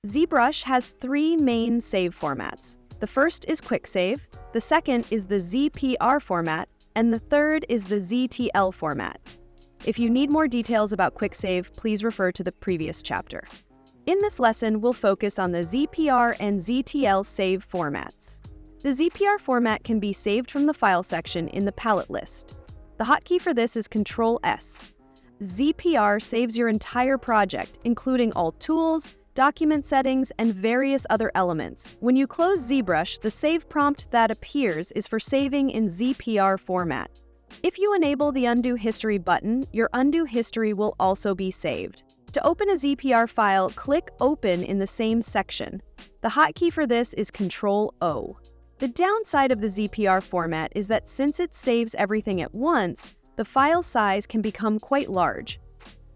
ZBrush has three main save formats. The first is Quick Save, the second is the ZPR format, and the third is the ZTL format. If you need more details about Quick Save, please refer to the previous chapter. In this lesson, we'll focus on the ZPR and ZTL save formats. The ZPR format can be saved from the File section in the palette list. The hotkey for this is Ctrl+S. ZPR saves your entire project, including all tools, document settings, and various other elements. When you close ZBrush, the save prompt that appears is for saving in ZPR format. If you enable the Undo History button, your undo history will also be saved. To open a ZPR file, click Open in the same section. The hotkey for this is Ctrl+O. The downside of the ZPR format is that since it saves everything at once, the file size can become quite large.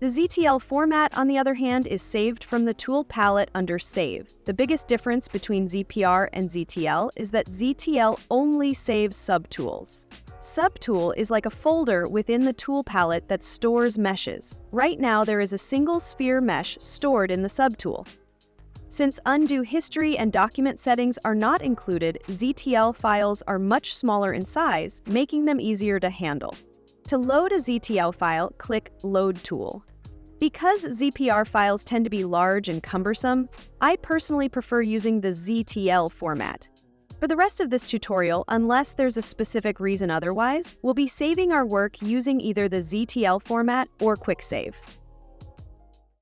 The ZTL format, on the other hand, is saved from the tool palette under Save. The biggest difference between ZPR and ZTL is that ZTL only saves subtools. Subtool is like a folder within the tool palette that stores meshes. Right now, there is a single sphere mesh stored in the subtool. Since undo history and document settings are not included, ZTL files are much smaller in size, making them easier to handle. To load a ZTL file, click Load Tool. Because ZPR files tend to be large and cumbersome, I personally prefer using the ZTL format. For the rest of this tutorial, unless there's a specific reason otherwise, we'll be saving our work using either the ZTL format or Quick Save.